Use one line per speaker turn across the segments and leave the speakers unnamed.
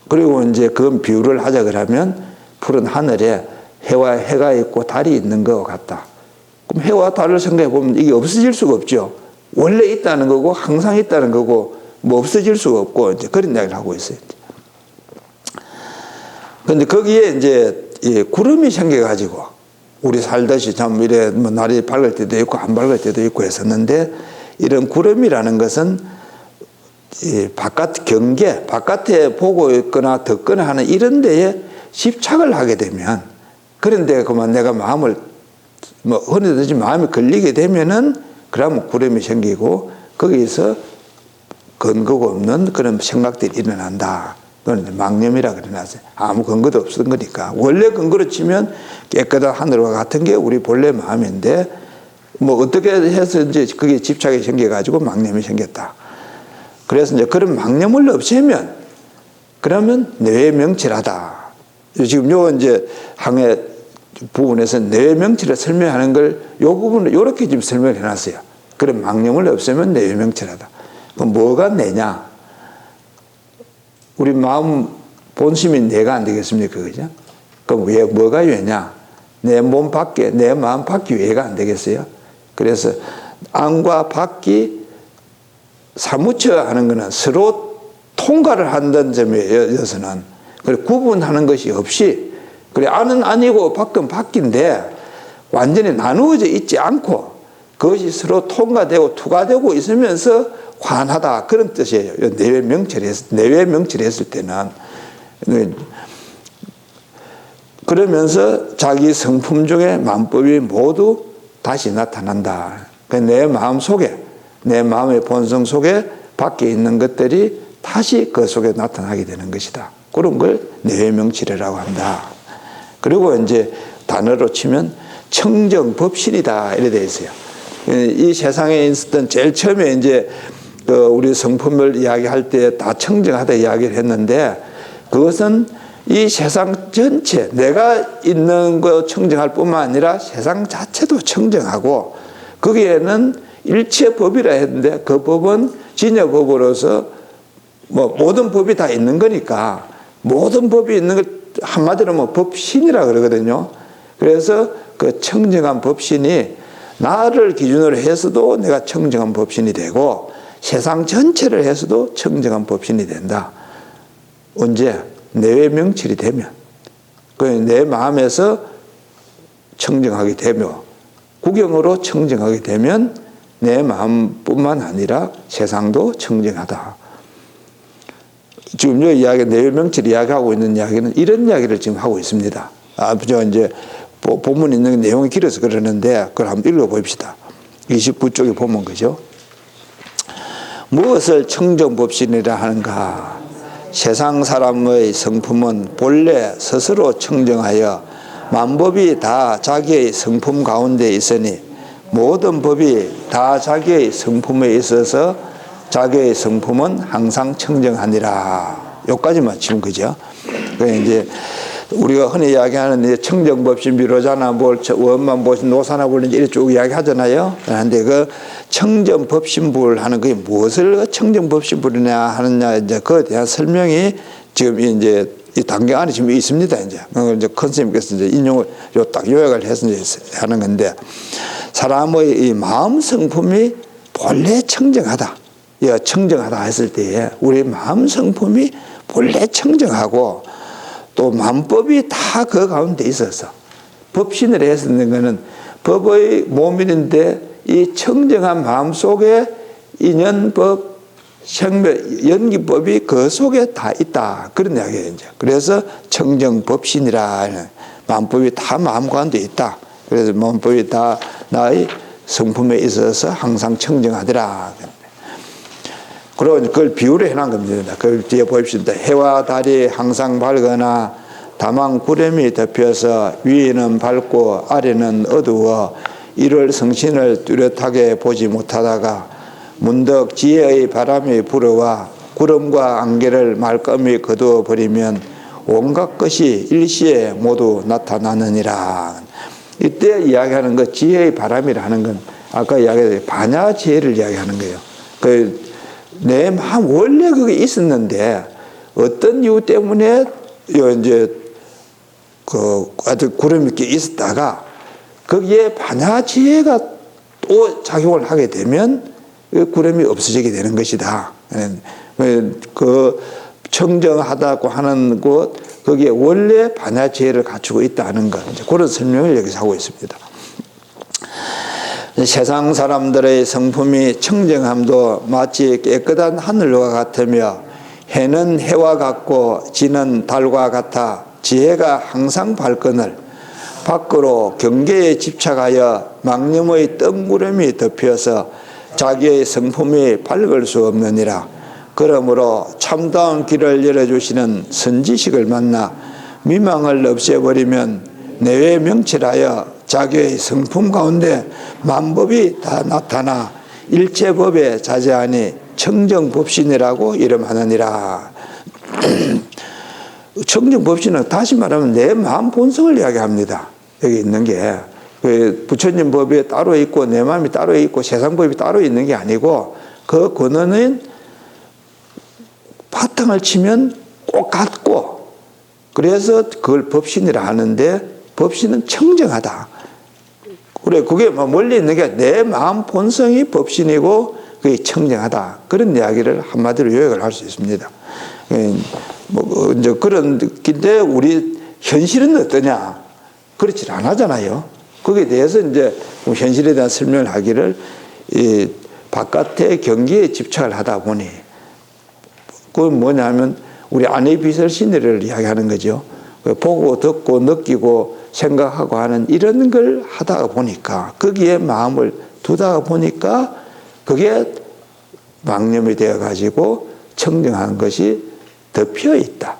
그리고 이제 그건 비유를 하자 그러면 푸른 하늘에 해와 해가 있고 달이 있는 것 같다. 그럼 해와 달을 생각해 보면 이게 없어질 수가 없죠. 원래 있다는 거고 항상 있다는 거고 뭐 없어질 수가 없고 이제 그런 이야기를 하고 있어요. 그런데 거기에 이제 구름이 생겨가지고 우리 살듯이 참 이래 뭐 날이 밝을 때도 있고 안 밝을 때도 있고 했었는데 이런 구름이라는 것은 바깥 경계, 바깥에 보고 있거나 듣거나 하는 이런 데에 집착을 하게 되면 그런데 그만 내가 마음을 뭐 어느든지 마음이 걸리게 되면은 그러면 구름이 생기고 거기서 근거가 없는 그런 생각들이 일어난다. 그건 망념이라 그러나서 아무 근거도 없었던 거니까 원래 근거로 치면 깨끗한 하늘과 같은 게 우리 본래 마음인데 뭐 어떻게 해서 이제 그게 집착이 생겨가지고 망념이 생겼다. 그래서 이제 그런 망념을 없애면 그러면 내외명칠하다. 지금 요 이제 항해 부분에서 내외명칠을 설명하는 걸 요 부분을 요렇게 지금 설명해 놨어요. 그런 망념을 없애면 내외명칠하다. 그럼 뭐가 내냐? 우리 마음 본심이 내가 안 되겠습니까? 그죠? 그럼 왜, 뭐가 왜냐? 내 몸 밖에, 내 마음 밖이 왜가 안 되겠어요? 그래서 안과 밖이 사무쳐 하는 것은 서로 통과를 한다는 점에서는 구분하는 것이 없이 그래 안은 아니고 밖은 밖인데 완전히 나누어져 있지 않고 그것이 서로 통과되고 투과되고 있으면서 환하다 그런 뜻이에요. 내외 명철했을 때는 그러면서 자기 성품 중에 만법이 모두 다시 나타난다. 내 마음 속에 내 마음의 본성 속에 밖에 있는 것들이 다시 그 속에 나타나게 되는 것이다. 그런 걸 내외명치례라고 한다. 그리고 이제 단어로 치면 청정법신이다 이래 되어 있어요. 이 세상에 있었던 제일 처음에 이제 우리 성품을 이야기할 때 다 청정하다 이야기를 했는데 그것은 이 세상 전체 내가 있는 거 청정할 뿐만 아니라 세상 자체도 청정하고 거기에는 일체법이라 했는데 그 법은 진여법으로서 뭐 모든 법이 다 있는 거니까 모든 법이 있는 걸 한마디로 뭐 법신이라 그러거든요. 그래서 그 청정한 법신이 나를 기준으로 해서도 내가 청정한 법신이 되고 세상 전체를 해서도 청정한 법신이 된다. 언제? 내외명철이 되면 내 마음에서 청정하게 되며 구경으로 청정하게 되면 내 마음뿐만 아니라 세상도 청정하다. 지금 이 이야기, 내외명철 이야기하고 있는 이야기는 이런 이야기를 지금 하고 있습니다. 저 이제 본문 있는 내용이 길어서 그러는데 그걸 한번 읽어봅시다. 29쪽에 보면 그죠? 무엇을 청정법신이라 하는가? 세상 사람의 성품은 본래 스스로 청정하여 만법이 다 자기의 성품 가운데 있으니 모든 법이 다 자기의 성품에 있어서 자기의 성품은 항상 청정하니라. 여기까지만 지금 그죠? 이제 우리가 흔히 이야기하는 청정법신 비로자나 뭘 원만 보신 노사나 불린 이렇게 쭉 이야기하잖아요. 그런데 그 청정법신불 하는 그게 무엇을 청정법신불이냐 하느냐 이제 그에 대한 설명이 지금 이제 이 단계 안에 지금 있습니다. 이제 컨셉님께서 이제 인용을 딱 요약을 해서 이제 하는 건데 사람의 이 마음 성품이 본래 청정하다. 청정하다 했을 때에 우리 마음 성품이 본래 청정하고 또 만법이 다 그 가운데 있어서 법신을 했었는 것은 법의 모밀인데 이 청정한 마음 속에 인연법, 생멸, 연기법이 그 속에 다 있다. 그런 이야기예요. 이제. 그래서 청정법신이라 만법이 다 마음 가운데 있다. 그래서 만법이 다 나의 성품에 있어서 항상 청정하더라. 그리고 그걸 비유를 해놓은 겁니다. 그 뒤에 보십시다. 해와 달이 항상 밝거나 다만 구름이 덮여서 위에는 밝고 아래는 어두워 이를 성신을 뚜렷하게 보지 못하다가 문득 지혜의 바람이 불어와 구름과 안개를 말끔히 거두어 버리면 온갖 것이 일시에 모두 나타나느니라. 이때 이야기하는 것 지혜의 바람이라는 건 아까 이야기했듯이 반야지혜를 이야기하는 거예요. 내 마음 원래 그게 있었는데 어떤 이유 때문에 이제 아주 구름이 이렇게 있었다가 거기에 반야지혜가 또 작용을 하게 되면 그 구름이 없어지게 되는 것이다. 그 청정하다고 하는 곳 거기에 원래 반야지혜를 갖추고 있다는 것, 그런 설명을 여기서 하고 있습니다. 세상 사람들의 성품이 청정함도 마치 깨끗한 하늘과 같으며 해는 해와 같고 지는 달과 같아 지혜가 항상 밝거늘 밖으로 경계에 집착하여 망념의 뜬구름이 덮여서 자기의 성품이 밝을 수 없느니라. 그러므로 참다운 길을 열어주시는 선지식을 만나 미망을 없애버리면 내외 명철하여 자기의 성품 가운데 만법이 다 나타나 일체법에 자제하니 청정법신이라고 이름하느니라. 청정법신은 다시 말하면 내 마음 본성을 이야기합니다. 여기 있는 게 부처님 법이 따로 있고 내 마음이 따로 있고 세상 법이 따로 있는 게 아니고 그 근원은 바탕을 치면 꼭 같고 그래서 그걸 법신이라 하는데 법신은 청정하다. 그래 그게 멀리 있는 게 내 마음 본성이 법신이고 그게 청정하다. 그런 이야기를 한마디로 요약을 할 수 있습니다. 이제 그런 근데 우리 현실은 어떠냐? 그렇지 않아잖아요. 거기에 대해서 이제 현실에 대한 설명을 하기를 이 바깥의 경기에 집착을 하다 보니 그건 뭐냐면 우리 안의 빛을 신뢰를 이야기하는 거죠. 보고 듣고 느끼고 생각하고 하는 이런 걸 하다가 보니까 거기에 마음을 두다가 보니까 그게 망념이 되어 가지고 청정한 것이 덮여 있다.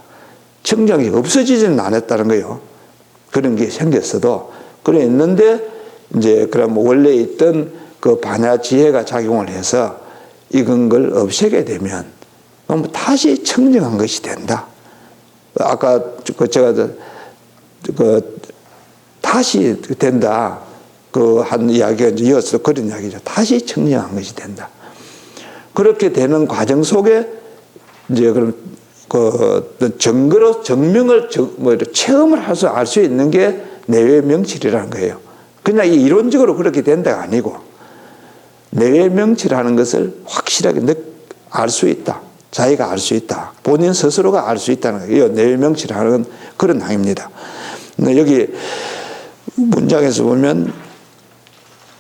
청정이 없어지지는 않았다는 거예요. 그런 게 생겼어도 그래 있는데 이제 그럼 원래 있던 그 반야지혜가 작용을 해서 익은 걸 없애게 되면 그럼 다시 청정한 것이 된다. 아까 제가 다시 된다. 그 한 이야기가 이제 이어서 그런 이야기죠. 다시 청정한 것이 된다. 그렇게 되는 과정 속에 이제 그럼 그 증거로 증명을 체험을 해서 알 수 있는 게 내외 명철이라는 거예요. 그냥 이론적으로 그렇게 된다가 아니고 내외 명철하는 것을 확실하게 알 수 있다. 자기가 알 수 있다. 본인 스스로가 알 수 있다는 거예요. 내외 명철하는 그런 항입니다. 여기 문장에서 보면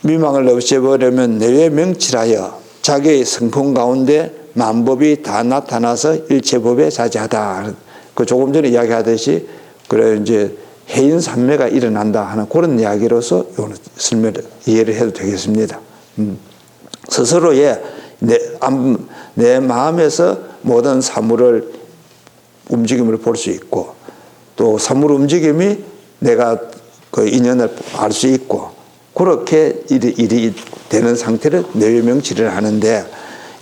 미망을 없애버리면 내외 명철하여 자기의 성품 가운데 만법이 다 나타나서 일체법에 자제하다. 그 조금 전에 이야기하듯이 그래 이제 해인산매가 일어난다 하는 그런 이야기로서 설명을 이해를 해도 되겠습니다. 스스로의 내 마음에서 모든 사물을 움직임을 볼 수 있고 또 사물 움직임이 내가 그 인연을 알 수 있고 그렇게 일이 되는 상태를 내외명치를 하는데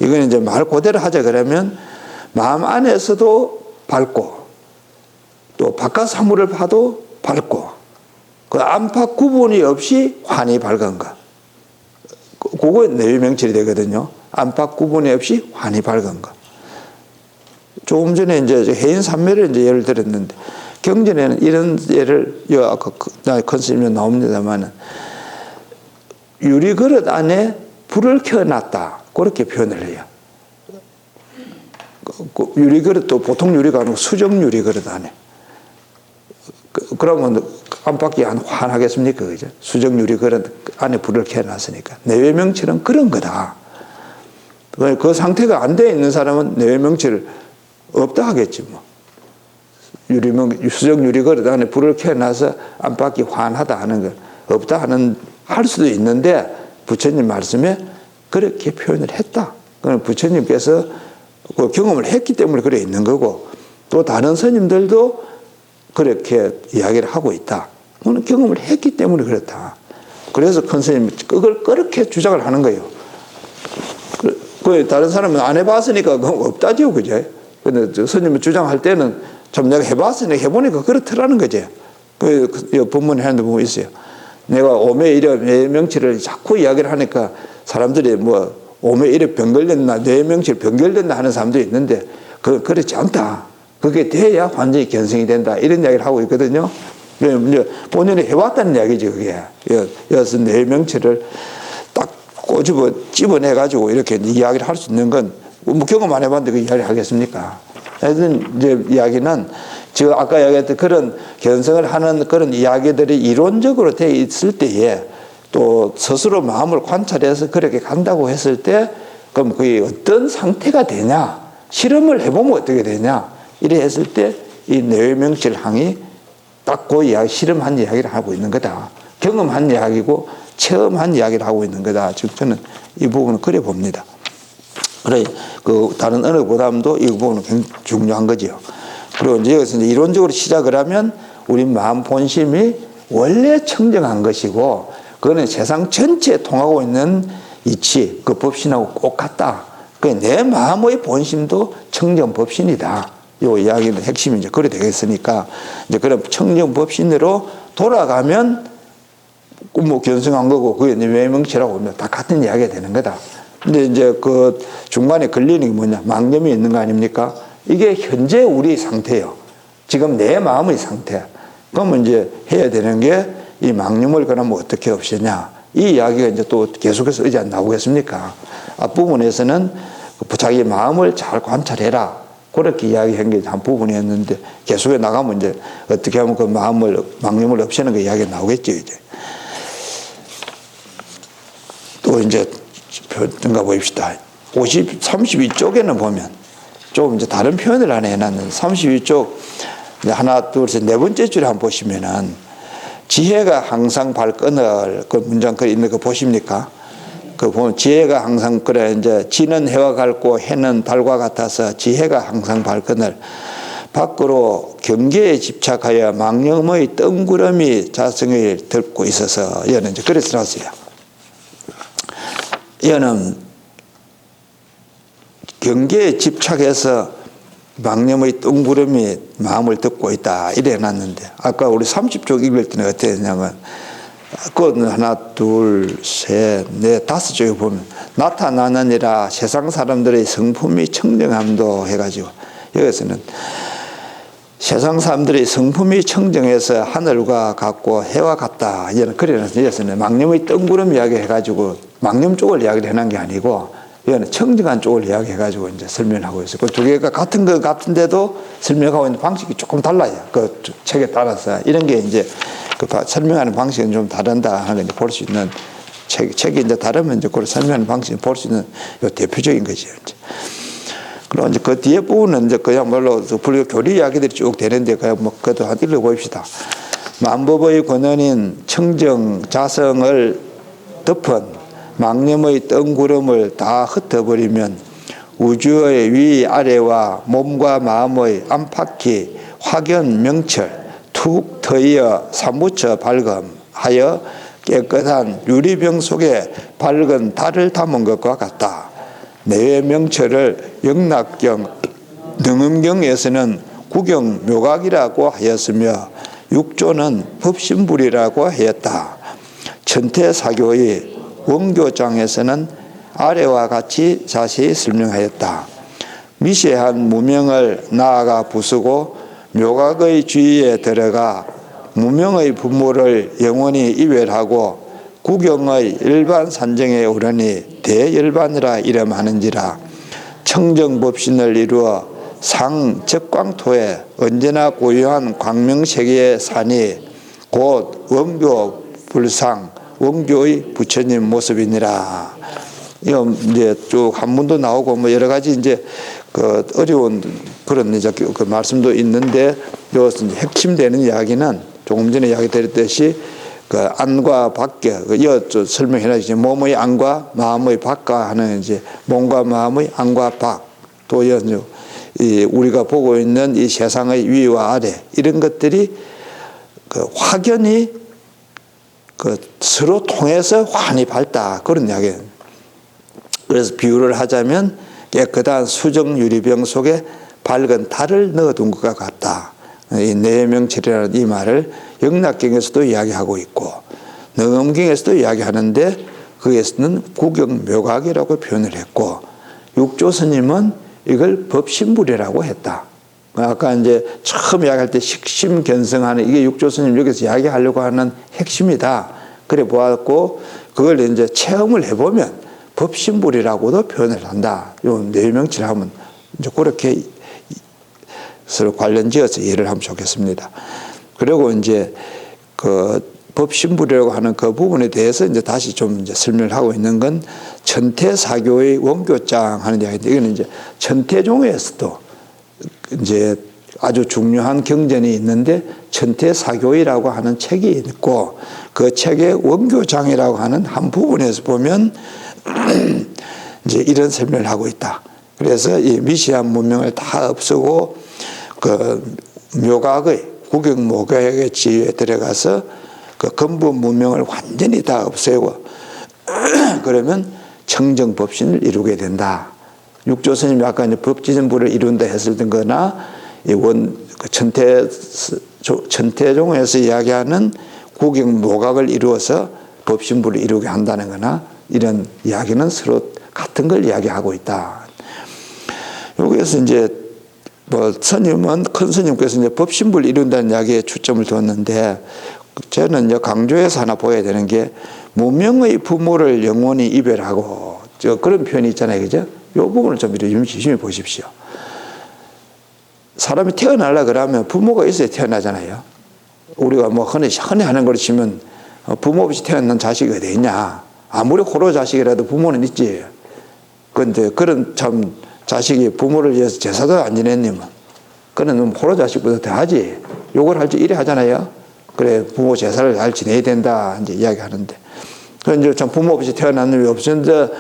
이건 이제 말 그대로 하자 그러면 마음 안에서도 밝고 또 바깥 사물을 봐도 밝고 그 안팎 구분이 없이 환히 밝은 것. 그거 내외명철이 되거든요. 안팎 구분이 없이 환히 밝은 것. 조금 전에 이제 해인산매를 이제 예를 들었는데 경전에는 이런 예를 아까 컨셉에 나옵니다만 유리 그릇 안에 불을 켜놨다 그렇게 표현을 해요. 유리 그릇도 보통 유리가 아니고 수정 유리 그릇 안에 그러면 안팎이 환하겠습니까? 그죠? 수정 유리 그릇 안에 불을 켜놨으니까 내외명철은 그런 거다. 그 상태가 안 돼 있는 사람은 내외명철 없다 하겠지 뭐. 수정 유리 그릇 안에 불을 켜놔서 안팎이 환하다 하는 거 없다 하는 할 수도 있는데 부처님 말씀에 그렇게 표현을 했다. 그건 부처님께서 그 경험을 했기 때문에 그래 있는 거고 또 다른 스님들도 그렇게 이야기를 하고 있다. 그건 경험을 했기 때문에 그렇다. 그래서 큰 스님이 그걸 그렇게 주장을 하는 거예요. 그 다른 사람은 안 해봤으니까 없다지요, 그제? 근데 스님이 주장할 때는 좀 내가 해봤으니 해보니까 그렇더라는 거지. 그 본문에 하는 데 보면 있어요. 내가 오매 이래 명치를 자꾸 이야기를 하니까 사람들이 뭐 몸에 이래 병 걸렸나, 뇌명실 병 걸렸나 하는 사람도 있는데, 그렇지 않다. 그게 돼야 완전히 견성이 된다. 이런 이야기를 하고 있거든요. 이제 본인이 해왔다는 이야기지, 그게. 여기서 뇌명체를 딱 집어내가지고 이렇게 이야기를 할 수 있는 건, 뭐 경험 안 해봤는데 그 이야기를 하겠습니까? 하여튼 이제 이야기는, 지금 아까 이야기했던 그런 견성을 하는 그런 이야기들이 이론적으로 되어 있을 때에 또 스스로 마음을 관찰해서 그렇게 간다고 했을 때, 그럼 그게 어떤 상태가 되냐? 실험을 해보면 어떻게 되냐? 이래 했을 때 이 뇌명실항이 딱 그 이야기, 실험한 이야기를 하고 있는 거다. 경험한 이야기고 체험한 이야기를 하고 있는 거다. 즉 저는 이 부분은 그래 봅니다. 그래, 다른 어느 보담도 이 부분은 굉장히 중요한 거죠. 그리고 이제 여기서 이제 이론적으로 시작을 하면 우리 마음 본심이 원래 청정한 것이고, 그거는 세상 전체에 통하고 있는 이치, 그 법신하고 꼭 같다. 내 마음의 본심도 청정 법신이다. 요 이야기는 핵심이 이제 그래 되겠으니까, 이제 그런 청정 법신으로 돌아가면 뭐 견성한 거고, 그게 뇌명체라고 하면 다 같은 이야기가 되는 거다. 근데 이제 그 중간에 걸리는 게 뭐냐? 망념이 있는 거 아닙니까? 이게 현재 우리 상태예요. 지금 내 마음의 상태. 그러면 이제 해야 되는 게 이 망념을 그러면 어떻게 없애냐? 이 이야기가 이제 또 계속해서 이제 안 나오겠습니까? 앞부분에서는 자기 마음을 잘 관찰해라. 그렇게 이야기한 게 한 부분이었는데, 계속해 나가면 이제 어떻게 하면 그 망념을 없애는 그 이야기가 나오겠죠, 이제. 또 이제 가 보입시다. 32쪽에는 보면 조금 이제 다른 표현을 하나 해놨는데, 32쪽 하나, 둘, 셋, 네 번째 줄에 한번 보시면은, 지혜가 항상 발끈을, 그 문장 글 있는 거 보십니까? 그 보면 지혜가 항상, 그래, 이제 지는 해와 같고 해는 달과 같아서 지혜가 항상 발끈을, 밖으로 경계에 집착하여 망념의 뜬구름이 자성을 덮고 있어서, 얘는 이제 그래서 나왔어요. 얘는 경계에 집착해서 망념의 뜬구름이 마음을 덮고 있다. 이래 놨는데, 아까 우리 30쪽 읽을 때는 어떻게 했냐면, 그거는 하나, 둘, 셋, 넷, 다섯 쪽에 보면, 나타나느니라 세상 사람들의 성품이 청정함도 해가지고, 여기서는 세상 사람들의 성품이 청정해서 하늘과 같고 해와 같다. 이제는 그래서 여기서는 망념의 뜬구름 이야기 해가지고, 망념 쪽을 이야기를 해놓은 게 아니고, 이거는 청정한 쪽을 이야기해가지고 이제 설명하고 있어요. 그 두 개가 같은 것 같은데도 설명하고 있는 방식이 조금 달라요. 그 책에 따라서. 이런 게 이제 그 설명하는 방식은 좀 다른다 하는 걸 볼 수 있는 책이 이제 다르면 이제 그걸 설명하는 방식을 볼 수 있는 요 대표적인 거죠. 이제. 그리고 이제 그 뒤에 부분은 이제 그야말로 불교 교리 이야기들이 쭉 되는데, 그냥 뭐 그것도 한 읽어봅시다. 만법의 권원인 청정 자성을 덮은 망념의 뜬구름을 다 흩어버리면 우주의 위아래와 몸과 마음의 안팎이 확연 명철 툭 트여 사무쳐 발검하여 깨끗한 유리병 속에 밝은 달을 담은 것과 같다. 내외 명철을 영락경, 능음경에서는 구경묘각이라고 하였으며 육조는 법신불이라고 하였다. 천태사교의 원교장에서는 아래와 같이 자세히 설명하였다. 미세한 무명을 나아가 부수고 묘각의 주위에 들어가 무명의 부모를 영원히 이별하고 구경의 일반 산정에 오르니 대열반이라 이름하는지라. 청정법신을 이루어 상적광토에 언제나 고유한 광명세계의 산이 곧 원교 불상 원교의 부처님 모습이니라. 이거 이제 쭉 한문도 나오고 뭐 여러 가지 이제 그 어려운 그런 이제 그 말씀도 있는데, 여기서 이제 핵심되는 이야기는 조금 전에 이야기 드렸듯이 그 안과 밖에 그 설명해놨지. 몸의 안과 마음의 밖과 하는 이제 몸과 마음의 안과 밖, 또 이 우리가 보고 있는 이 세상의 위와 아래, 이런 것들이 그 확연히 그 서로 통해서 환히 밝다. 그런 이야기예요. 그래서 비유를 하자면 깨끗한 수정 유리병 속에 밝은 달을 넣어둔 것과 같다. 이 내명철이라는 이 말을 영락경에서도 이야기하고 있고 능엄경에서도 이야기하는데, 거기에서는 구경묘각이라고 표현을 했고, 육조 스님은 이걸 법신불이라고 했다. 아까 이제 처음 이야기할 때 식심견성하는, 이게 육조 스님 여기서 이야기하려고 하는 핵심이다. 그래 보았고, 그걸 이제 체험을 해보면 법신불이라고도 표현을 한다. 요 내유명치를 하면 이제 그렇게 서로 관련지어서 이해를 하면 좋겠습니다. 그리고 이제 그 법신불이라고 하는 그 부분에 대해서 이제 다시 좀 이제 설명을 하고 있는 건 천태사교의 원교장 하는 이야기인데, 이거는 이제 천태종에서도 이제 아주 중요한 경전이 있는데, 천태사교이라고 하는 책이 있고, 그 책의 원교장이라고 하는 한 부분에서 보면 이제 이런 설명을 하고 있다. 그래서 이 미시한 문명을 다 없애고 그 묘각의 구경묘각의 지위에 들어가서 그 근본 문명을 완전히 다 없애고 그러면 청정법신을 이루게 된다. 육조 스님이 아까 이제 법지전부를 이룬다 했을 거나 그 천태종에서 이야기하는 구경묘각을 이루어서 법신부를 이루게 한다는 거나 이런 이야기는 서로 같은 걸 이야기하고 있다. 여기에서 이제 뭐 스님은 큰 스님께서 이제 법신부를 이룬다는 이야기에 초점을 뒀는데, 저는 이제 강조해서 하나 보여야 되는 게 무명의 부모를 영원히 이별하고 그런 표현이 있잖아요, 그죠? 이 부분을 좀 유심히 보십시오. 사람이 태어나려 그러면 부모가 있어야 태어나잖아요. 우리가 뭐 흔히 하는 걸 치면 부모 없이 태어난 자식이 어디 있냐? 아무리 호로 자식이라도 부모는 있지. 그런데 그런 참 자식이 부모를 위해서 제사도 안 지냈냐면 그는 호로 자식보다 더 하지. 욕을 할지 이래 하잖아요. 그래, 부모 제사를 잘 지내야 된다 이제 이야기하는데, 그런데 참 부모 없이 태어난 놈이 없었는데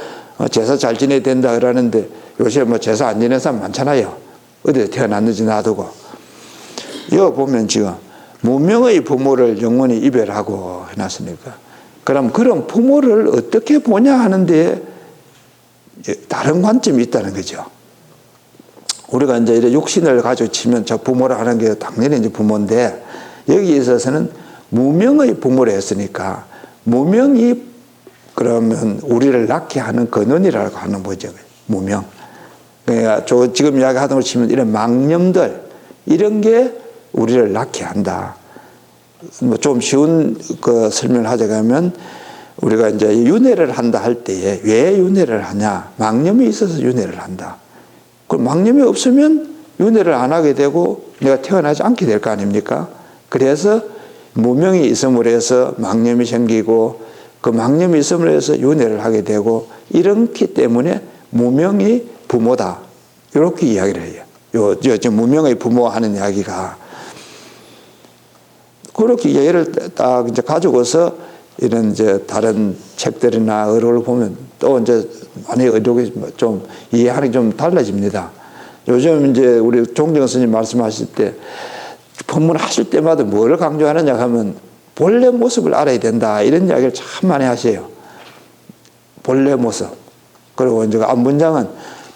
제사 잘 지내야 된다 그러는데, 요새 뭐 제사 안 지내는 사람 많잖아요. 어디에 태어났는지 놔두고. 여기 보면 지금 무명의 부모를 영원히 이별하고 해놨으니까, 그럼 그런 부모를 어떻게 보냐 하는데 다른 관점이 있다는 거죠. 우리가 이제 이렇게 육신을 가지고 치면 저 부모를 하는 게 당연히 이제 부모인데, 여기에 있어서는 무명의 부모를 했으니까 무명이 그러면 우리를 낳게 하는 근원이라고 하는 거죠. 무명. 그러니까 지금 이야기하던 걸 치면 이런 망념들, 이런 게 우리를 낳게 한다. 뭐 좀 쉬운 그 설명을 하자면, 우리가 이제 윤회를 한다 할 때에 왜 윤회를 하냐? 망념이 있어서 윤회를 한다. 그럼 망념이 없으면 윤회를 안 하게 되고 내가 태어나지 않게 될 거 아닙니까? 그래서 무명이 있음으로 해서 망념이 생기고, 그 망념이 있음으로 해서 윤회를 하게 되고, 이렇기 때문에 무명이 부모다. 이렇게 이야기를 해요. 지금 무명의 부모 하는 이야기가. 그렇게 예를 딱 이제 가지고서 이런 이제 다른 책들이나 의록을 보면 또 이제 많이 의록이 좀 이해하는 게 좀 달라집니다. 요즘 이제 우리 종정 스님 말씀하실 때 법문 하실 때마다 뭐를 강조하느냐 하면 본래 모습을 알아야 된다, 이런 이야기를 참 많이 하세요. 본래 모습. 그리고 이제 앞문장은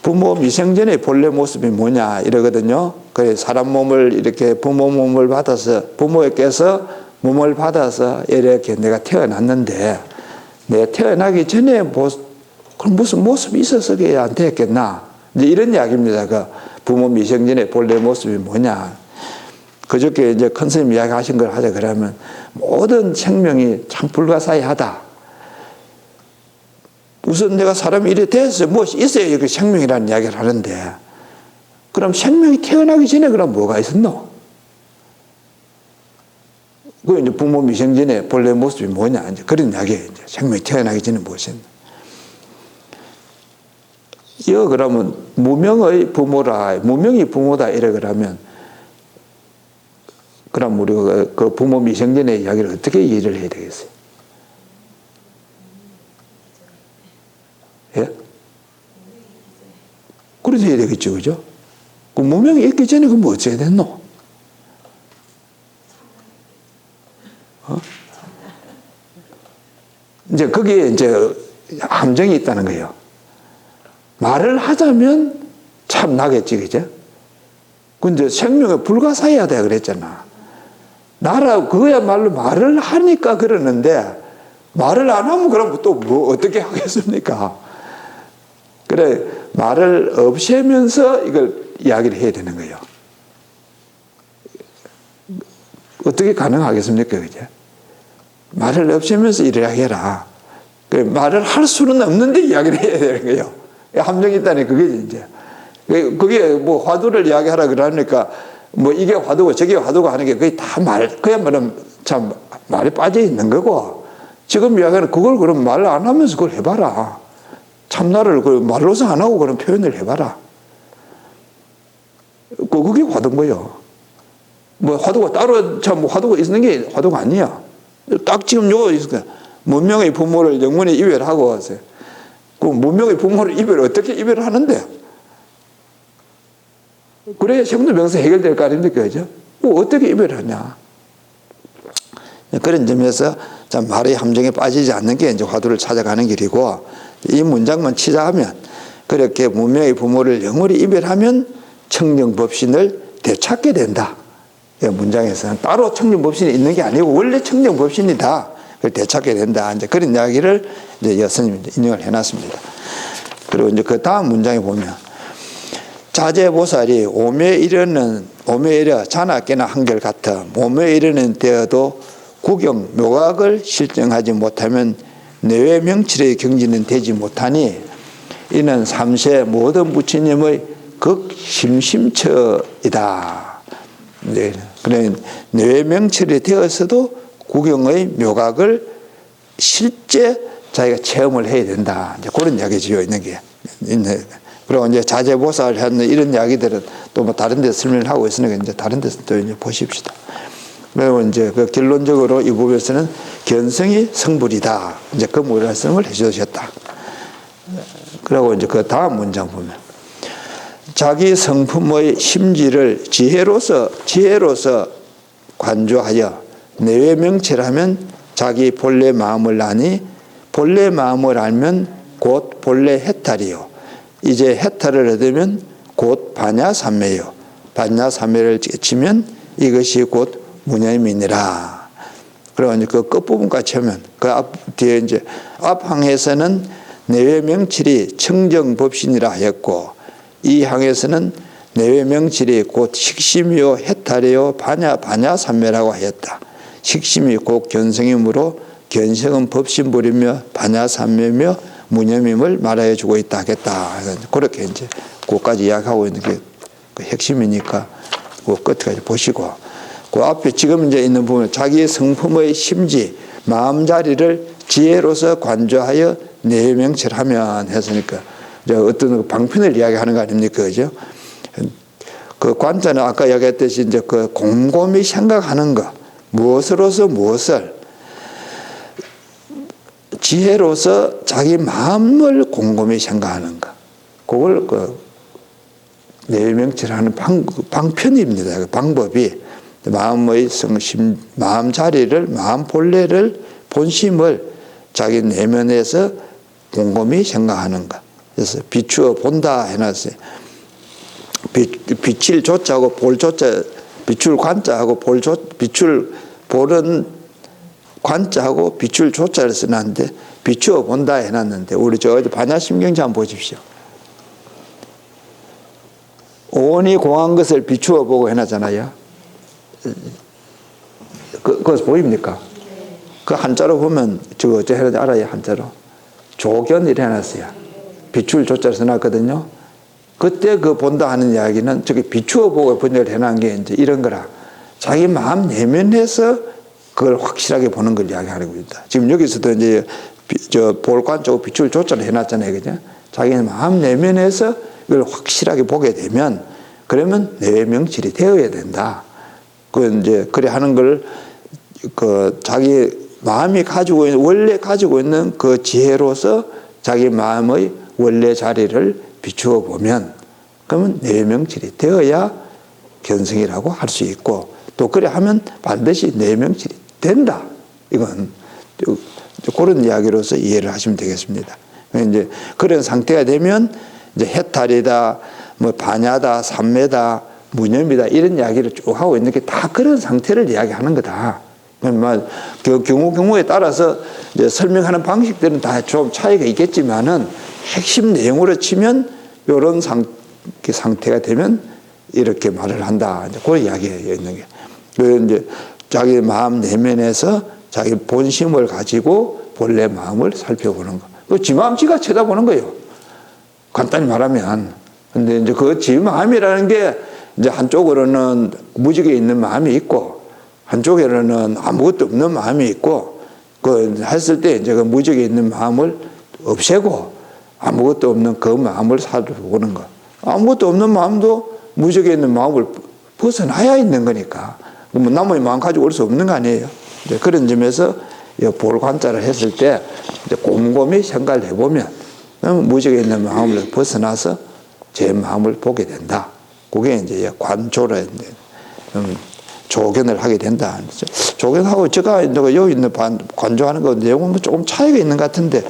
부모 미생전의 본래 모습이 뭐냐 이러거든요. 그래, 사람 몸을 이렇게 부모 몸을 받아서, 부모에게서 몸을 받아서 이렇게 내가 태어났는데, 내가 태어나기 전에 그럼 무슨 모습이 있어서 그게 안 되었겠나? 이제 이런 이야기입니다. 그 부모 미생전의 본래 모습이 뭐냐. 그저께 이제 큰 스님 이야기 하신 걸 하자 그러면, 모든 생명이 참 불가사의하다. 우선 내가 사람이 이래 됐어요. 무엇이 있어야 이렇게 생명이라는 이야기를 하는데, 그럼 생명이 태어나기 전에 그럼 뭐가 있었노? 그 이제 부모 미생전에 본래 모습이 뭐냐, 이제 그런 이야기예요. 이제 생명이 태어나기 전에 무엇이었나? 이거 그러면 무명의 부모라, 무명이 부모다 이래 그러면, 그럼 우리가 그 부모 미생전의 이야기를 어떻게 이해를 해야 되겠어요? 예? 그렇게 해야 되겠죠, 그죠? 그 무명이 있기 전에 그럼 어찌해야 됐노? 이제 거기에 이제 함정이 있다는 거예요. 말을 하자면 참 나겠지, 그죠? 근데 생명에 불가사의하다 그랬잖아. 나라 그거야말로 말을 하니까 그러는데, 말을 안 하면 그럼 또 뭐 어떻게 하겠습니까? 그래, 말을 없애면서 이걸 이야기를 해야 되는 거예요. 어떻게 가능하겠습니까? 그죠? 말을 없애면서 이야기해라. 말을 할 수는 없는데 이야기를 해야 되는 거예요. 함정이 있다니 그게 이제. 그게 뭐 화두를 이야기하라 그러니까 뭐 이게 화두고 저게 화두고 하는 게 그게 다 그야말로 참 말에 빠져 있는 거고 지금 이야기하는 그걸 그럼 말 안 하면서 그걸 해봐라. 참나를 그 말로서 안 하고 그런 표현을 해봐라. 그게 화두인 거예요. 뭐 화두가 따로 참 화두가 있는 게 화두가 아니야. 딱 지금 요 문명의 부모를 영원히 이별하고 하세요. 그 문명의 부모를 어떻게 이별하는데? 그래야 생로병사 해결될 거 아닙니까? 그죠? 어떻게 이별하냐? 그런 점에서 참 말의 함정에 빠지지 않는 게 이제 화두를 찾아가는 길이고 이 문장만 치자하면 그렇게 문명의 부모를 영원히 이별하면 청정법신을 되찾게 된다. 이 문장에서는 따로 청정법신이 있는 게 아니고 원래 청정법신이다. 그걸 되찾게 된다. 이제 그런 이야기를 이제 여선님이 인용을 해놨습니다. 그리고 이제 그 다음 문장에 보면 자재보살이 오묘에 이르러 자나깨나 한결같아 오묘에 이르는 때에도 구경 묘각을 실정하지 못하면 내외 명칠의 경지는 되지 못하니 이는 삼세 모든 부처님의 극심심처이다. 네. 그래 내외 명칠이 되어서도 구경의 묘각을 실제 자기가 체험을 해야 된다. 이제 그런 이야기지요 있는 게 있네. 그리고 이제 자재보살 하는 이런 이야기들은 또 뭐 다른 데 설명을 하고 있으니까 이제 다른 데서 또 이제 보십시다. 그리고 이제 그 결론적으로 이 부분에서는 견성이 성불이다. 이제 그 말씀을 해주셨다. 그리고 이제 그 다음 문장 보면 자기 성품의 심지를 지혜로서 관조하여 내외명체라면 자기 본래 마음을 아니 본래 마음을 알면 곧 본래 해탈이요. 이제 해탈을 얻으면 곧 반야삼매요. 반야삼매를 깨치면 이것이 곧 무념이니라. 그리고 이제 그 끝부분까지 하면 그 앞 뒤에 이제 앞 항에서는 내외명칠이 청정법신이라 하였고 이 항에서는 내외명칠이 곧 식심이요 해탈이요 반야삼매라고 하였다. 식심이 곧 견성이므로 견성은 법신불이며 반야삼매며 무념임을 말하여 주고 있다 하겠다. 그렇게 이제 그까지 이야기하고 있는 게 그 핵심이니까 그 끝까지 보시고 그 앞에 지금 이제 있는 부분 자기의 성품의 심지 마음자리를 지혜로서 관조하여 내명철하면 했으니까 이제 어떤 방편을 이야기하는 거 아닙니까, 그죠? 그 관자는 아까 이야기했듯이 이제 그 곰곰이 생각하는 거 무엇으로서 무엇을 지혜로서 자기 마음을 곰곰이 생각하는 것. 그걸 그 내명철하는 방편입니다. 그 방법이 마음의 성심, 마음 자리를, 마음 본래를, 본심을 자기 내면에서 곰곰이 생각하는 것. 그래서 비추어 본다 해놨어요. 비칠 조자하고 볼 조자, 비출 관자하고 비출 보는 관자하고 비출 조자를 써놨는데 비추어 본다 해놨는데 우리 저 어디 반야심경자 한번 보십시오. 온이 공한 것을 비추어 보고 해놨잖아요. 그거 보입니까? 그 한자로 보면 저거 어째 해야 알아요. 한자로 조견이라 해놨어요. 비출 조자를 써놨거든요. 그때 그 본다 하는 이야기는 저기 비추어 보고 번역을 해놓은 게 이제 이런 거라. 자기 마음 내면에서 그걸 확실하게 보는 걸 이야기하는 겁니다. 지금 여기서도 이제 저 볼관 쪽 비출 조자를 해놨잖아요. 그죠? 자기 마음 내면에서 이걸 확실하게 보게 되면 그러면 내외명칠이 되어야 된다. 그 이제 그래 하는 걸 그 자기 마음이 가지고 있는 원래 가지고 있는 그 지혜로서 자기 마음의 원래 자리를 비추어 보면 그러면 내외명칠이 되어야 견성이라고 할 수 있고 또 그래 하면 반드시 내외명칠이 된다. 이건 그런 이야기로서 이해를 하시면 되겠습니다. 이제 그런 상태가 되면 이제 해탈이다, 뭐 반야다, 삼매다, 무념이다 이런 이야기를 쭉 하고 있는 게 다 그런 상태를 이야기하는 거다. 그 경우에 따라서 이제 설명하는 방식들은 다 좀 차이가 있겠지만은 핵심 내용으로 치면 이런 상태가 되면 이렇게 말을 한다. 이제 그 이야기가 있는 게. 그 이제 자기 마음 내면에서 자기 본심을 가지고 본래 마음을 살펴보는 거. 그 지 마음 지가 쳐다보는 거예요. 간단히 말하면. 근데 이제 그 지 마음이라는 게 이제 한쪽으로는 무지개 있는 마음이 있고 한쪽에는 아무것도 없는 마음이 있고 그 했을 때 이제 그 무지개 있는 마음을 없애고 아무것도 없는 그 마음을 살펴보는 거. 아무것도 없는 마음도 무지개 있는 마음을 벗어나야 있는 거니까. 뭐 나머지 마음 가지고 올 수 없는 거 아니에요. 이제 그런 점에서 볼 관찰을 했을 때 이제 곰곰이 생각을 해보면 무지개 있는 마음을 벗어나서 제 마음을 보게 된다. 그게 이제 관조라 이제 조견을 하게 된다. 조견하고 제가 여기 있는 관조하는 거 내용은 조금 차이가 있는 것 같은데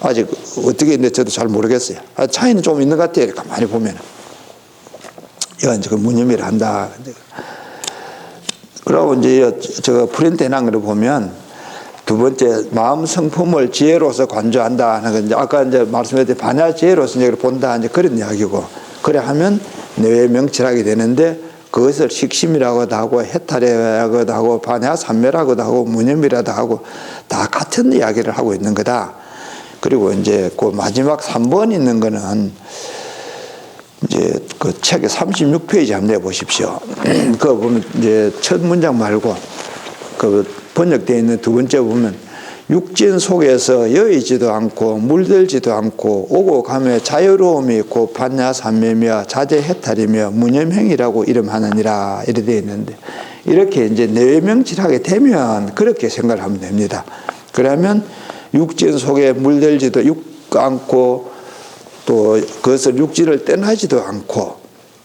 아직 어떻게 있는지 저도 잘 모르겠어요. 차이는 좀 있는 것 같아요. 가만히 보면. 이건 이제 무념이라 한다. 그러고 이제 제가 프린트 해놓은 걸 보면 두 번째 마음 성품을 지혜로서 관조한다 하는 건 이제 아까 이제 말씀드린 반야 지혜로서 이제 본다 이제 그런 이야기고 그래 하면 내외 명철하게 되는데 그것을 식심이라고도 하고 해탈이라고도 하고 반야 삼매라고도 하고 무념이라도 하고 다 같은 이야기를 하고 있는 거다. 그리고 이제 그 마지막 3번 있는 거는 이제 그 책에 36페이지 한번 내보십시오. 그거 보면 이제 첫 문장 말고 그 번역되어 있는 두 번째 보면 육진 속에서 여의지도 않고 물들지도 않고 오고 가며 자유로움이 있고 반야삼매며 자제해탈이며 무념행위라고 이름하느니라 이렇게 되어 있는데 이렇게 이제 내외명칠하게 되면 그렇게 생각을 하면 됩니다. 그러면 육진 속에 물들지도 않고 또 그것을 육지를 떠나지도 않고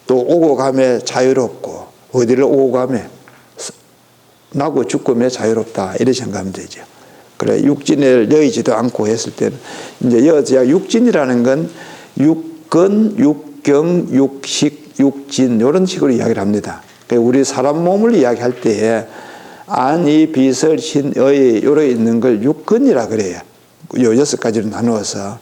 또 오고 가며 자유롭고 어디를 오고 가며 나고 죽고며 자유롭다 이렇게 생각하면 되죠. 그래 육진을 여의지도 않고 했을 때는 이제 여자 육진이라는 건 육근, 육경, 육식, 육진 이런 식으로 이야기를 합니다. 우리 사람 몸을 이야기할 때에 안이 비설 신의 요래 있는 걸 육근이라 그래요. 요 6가지로 나누어서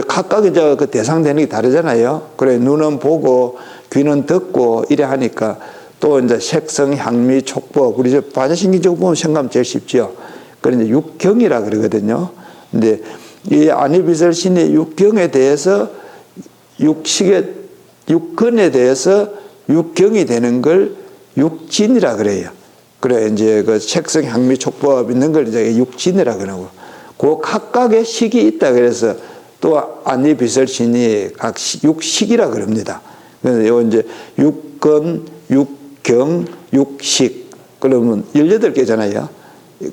각각 이제 그 대상되는 게 다르잖아요. 그래 눈은 보고 귀는 듣고 이래 하니까 또 이제 색성, 향미, 촉법 우리 반야신경적으로 보면 생각하면 제일 쉽죠. 그래 이제 육경이라 그러거든요. 근데 이 안이비설신의 육경에 대해서 육근에 대해서 육경이 되는 걸 육진이라 그래요. 그래 이제 그 색성, 향미, 촉법 있는 걸 이제 육진이라 그러고 그 각각의 식이 있다 그래서 또 안이비설신이 각 육식이라 그럽니다. 그래서 요 이제 육근, 육경, 육식 그러면 18개잖아요.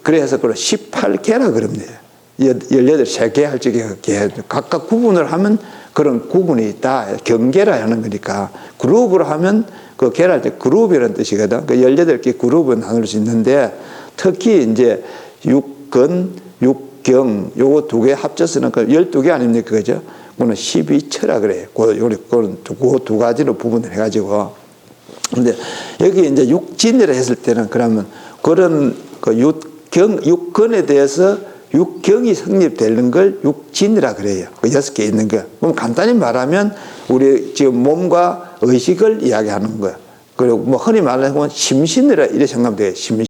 그래서 그걸 18개라 그럽니다. 18개 할 적에 각각 구분을 하면 그런 구분이 있다. 경계라 하는 거니까 그룹으로 하면 그 계랄 때 그룹이라는 뜻이거든. 그 18개 그룹은 나눌 수 있는데 특히 이제 육근, 육경 요거 두 개 합쳐서는 그 12개 아닙니까? 그죠? 그거는 12처라 그래요. 그거는 그 두 가지로 구분을 해가지고. 근데 여기 이제 육진이라 했을 때는 그러면 그런 그 육근에 대해서 육경이 성립되는 걸 육진이라 그래요. 그 6개 있는 거. 그럼 간단히 말하면 우리 지금 몸과 의식을 이야기하는 거야. 그리고 뭐 흔히 말하면 심신이라 이렇게 생각하면 돼요. 심신.